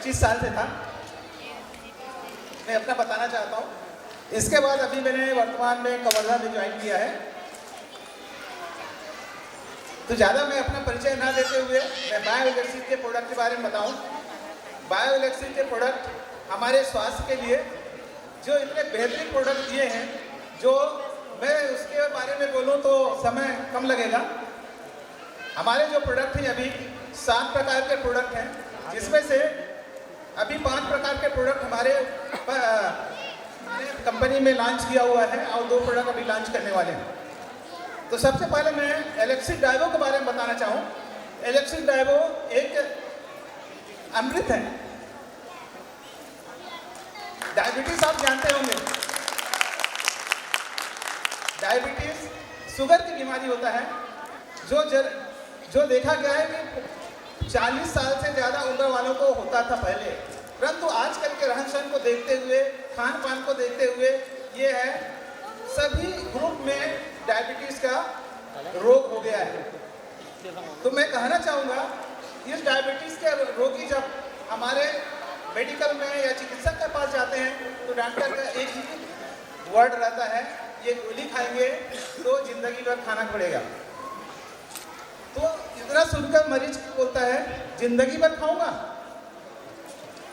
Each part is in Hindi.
25 साल से था, मैं अपना बताना चाहता हूँ। इसके बाद अभी मैंने वर्तमान में कवर्धा में ज्वाइन किया है। तो ज़्यादा मैं अपना परिचय ना देते हुए मैं बायोएलेक्सिस के प्रोडक्ट के बारे में बताऊँ। बायोएलेक्सिस के प्रोडक्ट हमारे स्वास्थ्य के लिए जो इतने बेहतरीन प्रोडक्ट दिए हैं, जो मैं उसके बारे में बोलूँ तो समय कम लगेगा। हमारे जो प्रोडक्ट हैं अभी 7 प्रकार के प्रोडक्ट हैं, जिसमें से अभी 5 प्रकार के प्रोडक्ट हमारे कंपनी में लॉन्च किया हुआ है और 2 प्रोडक्ट अभी लॉन्च करने वाले हैं। तो सबसे पहले मैं एलेक्सिस डाइवो के बारे में बताना चाहूँ। एलेक्सिस डाइवो एक अमृत है। डायबिटीज आप जानते होंगे, डायबिटीज शुगर की बीमारी होता है जो देखा गया है कि 40 साल से ज़्यादा उम्र वालों को होता था पहले, परंतु आजकल के रहन सहन को देखते हुए, खान पान को देखते हुए ये है सभी ग्रुप में डायबिटीज़ का रोग हो गया है। तो मैं कहना चाहूँगा इस डायबिटीज़ के रोगी जब हमारे मेडिकल में या चिकित्सक के पास जाते हैं तो डॉक्टर का एक ही वर्ड रहता है, ये गोली खाएंगे तो जिंदगी भर खाना पड़ेगा। तो इतना सुनकर मरीज बोलता है जिंदगी भर खाऊंगा?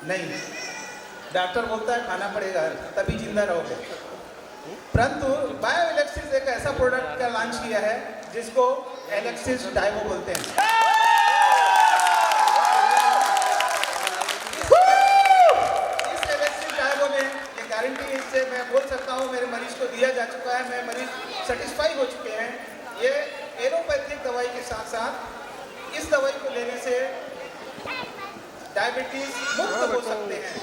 नहीं, डॉक्टर बोलता है खाना पड़ेगा तभी जिंदा रहोगे। परंतु बायोएलेक्सिस एक ऐसा प्रोडक्ट का लॉन्च किया है जिसको एलेक्सिस डाइवो बोलते हैं। इस एलेक्सिस डाइवो में ये गारंटी इससे मैं बोल सकता हूँ मेरे मरीज को दिया जा चुका है, मेरे मरीज सेटिस्फाई हो चुके हैं। ये एलोपैथिक दवाई के साथ साथ इस दवाई को लेने से डायबिटीज मुक्त हो सकते हैं।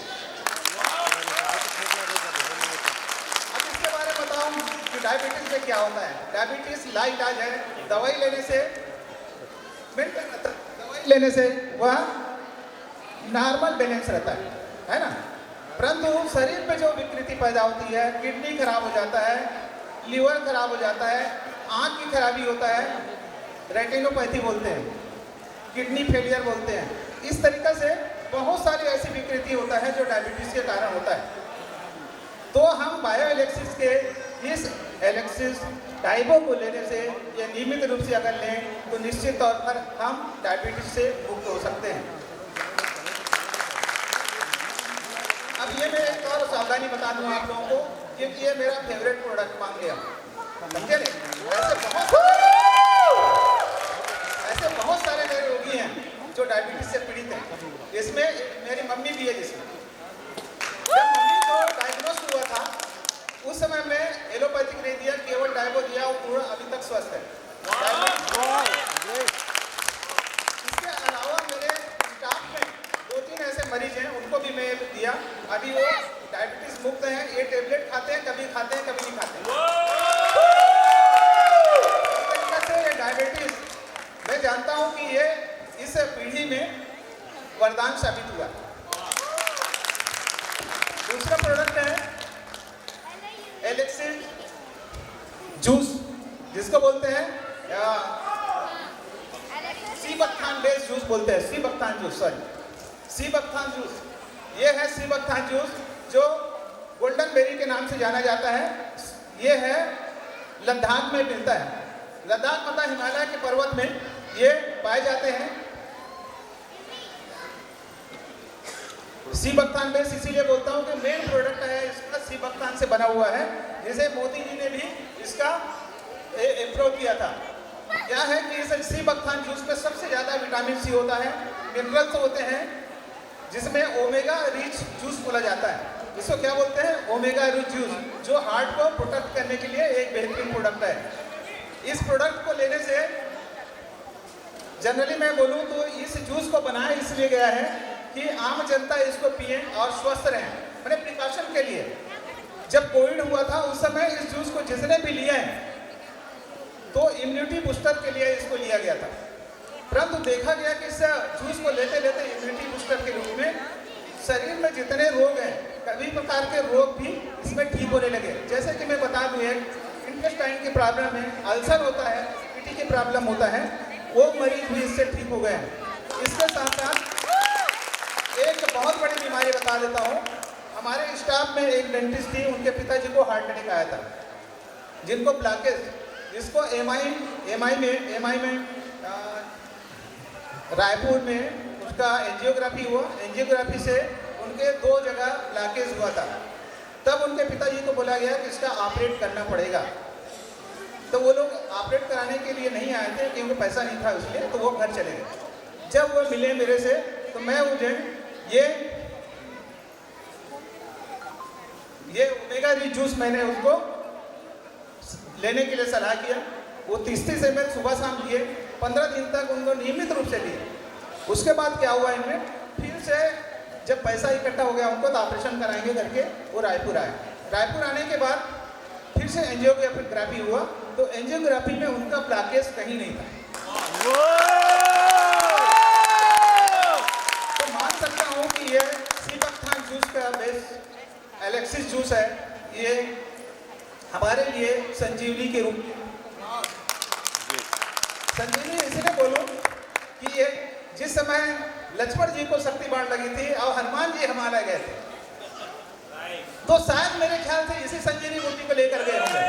अब इसके बारे में बताऊं कि डायबिटीज में क्या होता है। डायबिटीज लाइलाज है, दवाई लेने से वह नॉर्मल बैलेंस रहता है ना। परंतु शरीर में जो विकृति पैदा होती है, किडनी खराब हो जाता है, लीवर खराब हो जाता है, आँख की खराबी होता है, रेटिनोपैथी बोलते हैं, किडनी फेलियर बोलते हैं। इस तरीक़े से बहुत सारी ऐसी विकृति होता है जो डायबिटीज़ के कारण होता है। तो हम बायोएलेक्सिस के इस एलेक्सिस डाइवो को लेने से या नियमित रूप से अगर लें तो निश्चित तौर पर हम डायबिटीज से मुक्त हो सकते हैं। अब ये मैं एक और सावधानी बता दूं आप लोगों को, क्योंकि ये मेरा फेवरेट प्रोडक्ट मान लिया, समझे नहीं? ऐसे बहुत सारे मेरे रोगी हैं जो डायबिटीज से पीड़ित हैं। इसमें मेरी मम्मी भी है, जिसमें जब मम्मी को डायग्नोस हुआ था उस समय में एलोपैथिक नहीं दिया, केवल डाइवो दिया और पूरा अभी तक स्वस्थ है। इसके अलावा मेरे स्टाफ में 2-3 ऐसे मरीज हैं, उनको भी मैं दिया, अभी वो डायबिटीज मुक्त हैं। ये टेबलेट खाते हैं, कभी नहीं खाते। इस तरीके से ये डायबिटीज मैं जानता हूँ कि ये इस पीढ़ी में वरदान साबित हुआ। दूसरा प्रोडक्ट है एलेक्सिस जूस, जिसको बोलते हैं सीबकथान बेस्ड जूस बोलते हैं, सीबकथान जूस। ये है सीबकथान जूस जो गोल्डन बेरी के नाम से जाना जाता है। ये है लद्दाख में मिलता है। लद्दाख मतलब हिमालय के पर्वत में ये पाए जाते हैं। सीबकथान बेस इसीलिए बोलता हूँ कि मेन प्रोडक्ट है इसका सीबकथान से बना हुआ है, जिसे मोदी जी ने भी इसका अप्रूव किया था। क्या है कि इस सीबकथान जूस में सबसे ज़्यादा विटामिन सी होता है, मिनरल्स होते हैं, जिसमें ओमेगा रिच जूस बोला जाता है। इसको क्या बोलते हैं? ओमेगा रिच जूस, जो हार्ट को प्रोटेक्ट करने के लिए एक बेहतरीन प्रोडक्ट है। इस प्रोडक्ट को लेने से जनरली मैं बोलूँ तो इस जूस को बनाया इसलिए गया है कि आम जनता इसको पिए और स्वस्थ रहें, मैंने प्रिकॉशन के लिए। जब कोविड हुआ था उस समय इस जूस को जिसने भी लिया है तो इम्यूनिटी बूस्टर के लिए इसको लिया गया था। परंतु देखा गया कि इस जूस को लेते लेते इम्यूनिटी बूस्टर के रूप में शरीर में जितने रोग हैं, कई प्रकार के रोग भी इसमें ठीक होने लगे। जैसे कि मैं बता दूँ, एक इंटेस्टाइन की प्रॉब्लम है, अल्सर होता है, पीटी की प्रॉब्लम होता है, वो मरीज भी इससे ठीक हो गए हैं। इसके साथ साथ एक बहुत बड़ी बीमारी बता देता हूँ। हमारे स्टाफ में एक डेंटिस्ट थी, उनके पिताजी को हार्ट अटैक आया था, जिनको ब्लॉकेज, जिसको एमआई में रायपुर में उसका एंजियोग्राफी हुआ। एंजियोग्राफी से उनके 2 जगह ब्लॉकेज हुआ था। तब उनके पिताजी को बोला गया कि इसका ऑपरेट करना पड़ेगा। तो वो लोग ऑपरेट कराने के लिए नहीं आए थे क्योंकि पैसा नहीं था इसलिए, तो वो घर चले गए। जब वो मिले मेरे से तो मैं मुझे ये ओमेगा रिच जूस मैंने उसको लेने के लिए सलाह किया। वो 30 ml सुबह शाम लिए, 15 दिन तक उनको नियमित रूप से लिए। उसके बाद क्या हुआ, इनमें फिर से जब पैसा इकट्ठा हो गया उनको तो ऑपरेशन कराएंगे करके वो रायपुर आए। रायपुर आने के बाद फिर से एंजियोग्राफी हुआ, तो एंजियोग्राफी में उनका ब्लॉकेज कहीं नहीं था। तो मान सकता हूँ कि ये सीबकथान जूस का बेस एलेक्सिस जूस है, ये हमारे लिए संजीवनी के रूप में। संजीवनी इसलिए बोलूं कि ये जिस समय लक्ष्मण जी को शक्ति बाण लगी थी और हनुमान जी हिमालय गए थे, तो शायद मेरे ख्याल से इसी संजीवनी मूर्ति को लेकर गए होंगे,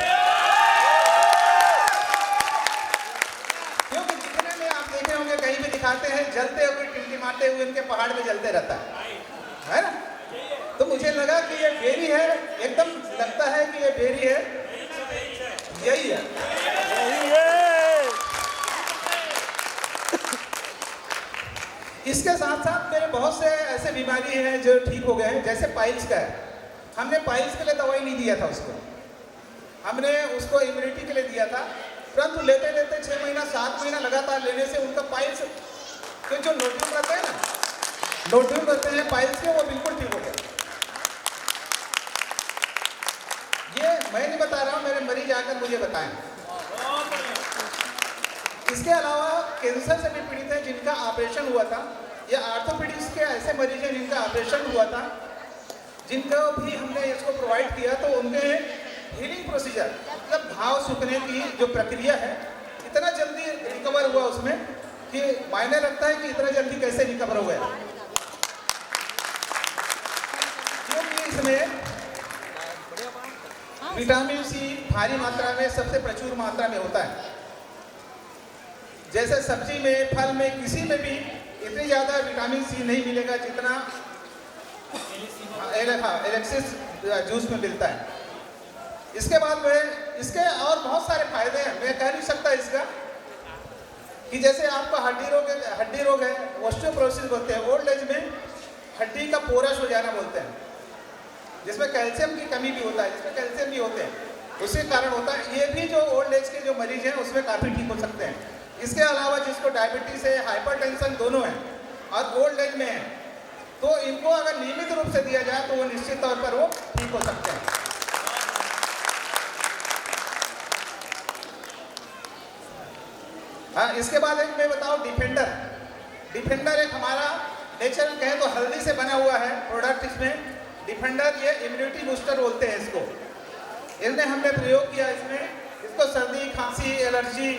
क्योंकि जितने में आप देखे होंगे कहीं भी दिखाते हैं जलते हुए, टिमटिमाते हुए उनके पहाड़ में जलते रहता है ना। तो मुझे लगा कि ये बेरी है, एकदम लगता है कि ये बेरी है, यही है। इसके साथ साथ मेरे बहुत से ऐसे बीमारी हैं जो ठीक हो गए हैं, जैसे पाइल्स का है। हमने पाइल्स के लिए दवाई नहीं दिया था उसको, हमने उसको इम्यूनिटी के लिए दिया था, परंतु लेते लेते 6 महीना 7 महीना लगातार लेने से उनका पाइल्स के जो नोड्यूल रहते हैं ना, नोड्यूल रहते हैं पाइल्स के, वो बिल्कुल ठीक हो गया। ये मैं नहीं बता रहा हूँ, मेरे मरीज आकर मुझे बताएं। इसके अलावा कैंसर से भी पीड़ित है जिनका ऑपरेशन हुआ था, या आर्थोपेडिक्स के ऐसे मरीज हैं जिनका ऑपरेशन हुआ था, जिनको भी हमने इसको प्रोवाइड किया, तो उनके हीलिंग प्रोसीजर, मतलब घाव सूखने की जो प्रक्रिया है, इतना जल्दी रिकवर हुआ उसमें कि मायने लगता है कि इतना जल्दी कैसे रिकवर हो गया। क्योंकि इसमें विटामिन सी भारी मात्रा में, सबसे प्रचुर मात्रा में होता है। जैसे सब्जी में, फल में, किसी में भी इतनी ज़्यादा विटामिन सी नहीं मिलेगा जितना एलेक्सिस जूस में मिलता है। इसके बाद में इसके और बहुत सारे फायदे हैं, मैं कह नहीं सकता इसका, कि जैसे आपका हड्डी रोग है, ऑस्टियोपोरोसिस बोलते हैं, ओल्ड एज में हड्डी का पोरस हो जाना बोलते हैं, जिसमें कैल्शियम की कमी भी होता है, जिसमें कैल्शियम भी होते हैं, उसके कारण होता है। ये भी जो ओल्ड एज के जो मरीज हैं उसमें काफ़ी ठीक हो सकते हैं। इसके अलावा जिसको डायबिटीज़ है, हाइपरटेंशन दोनों है और ओल्ड एज में है, तो इनको अगर नियमित रूप से दिया जाए तो वो निश्चित तौर पर वो ठीक हो सकते हैं। हाँ, इसके बाद एक मैं बताऊँ डिफेंडर एक हमारा नेचुरल कहें तो हल्दी से बना हुआ है प्रोडक्ट। इसमें डिफेंडर, ये इम्यूनिटी बूस्टर बोलते हैं इसको, इसमें हमने प्रयोग किया। इसको सर्दी, खांसी, एलर्जी,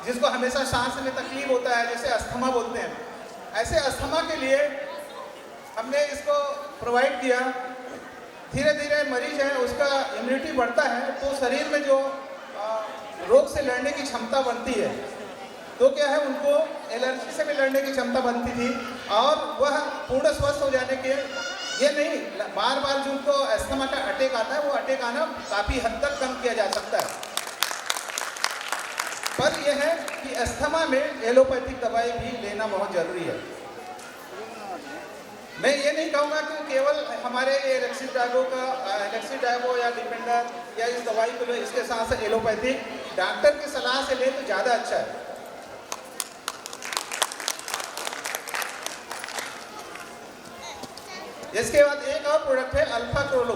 जिसको हमेशा सांस में तकलीफ होता है, जैसे अस्थमा बोलते हैं, ऐसे अस्थमा के लिए हमने इसको प्रोवाइड किया। धीरे धीरे मरीज है उसका इम्यूनिटी बढ़ता है, तो शरीर में जो रोग से लड़ने की क्षमता बनती है, तो क्या है, उनको एलर्जी से भी लड़ने की क्षमता बनती थी और वह पूर्ण स्वस्थ हो जाने के, ये नहीं बार बार जो उनको अस्थमा का अटैक आता है, वो अटैक आना काफ़ी हद तक कम किया जा सकता है। पर यह है कि अस्थमा में एलोपैथिक दवाई भी लेना बहुत जरूरी है। मैं ये नहीं कहूँगा कि केवल हमारे एलेक्सिस डायबो या डिफेंडर या इस दवाई को ले, इसके साथ साथ एलोपैथिक डॉक्टर की सलाह से ले तो ज़्यादा अच्छा है। इसके बाद एक और प्रोडक्ट है अल्फा क्लोरो।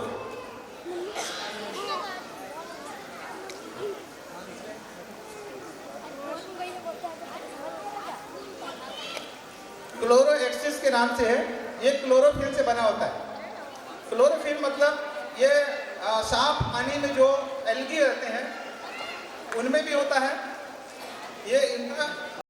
क्लोरो एक्सिस के नाम से है, ये क्लोरोफिल से बना होता है। क्लोरोफिल मतलब ये साफ पानी में जो एल्गी रहते हैं उनमें भी होता है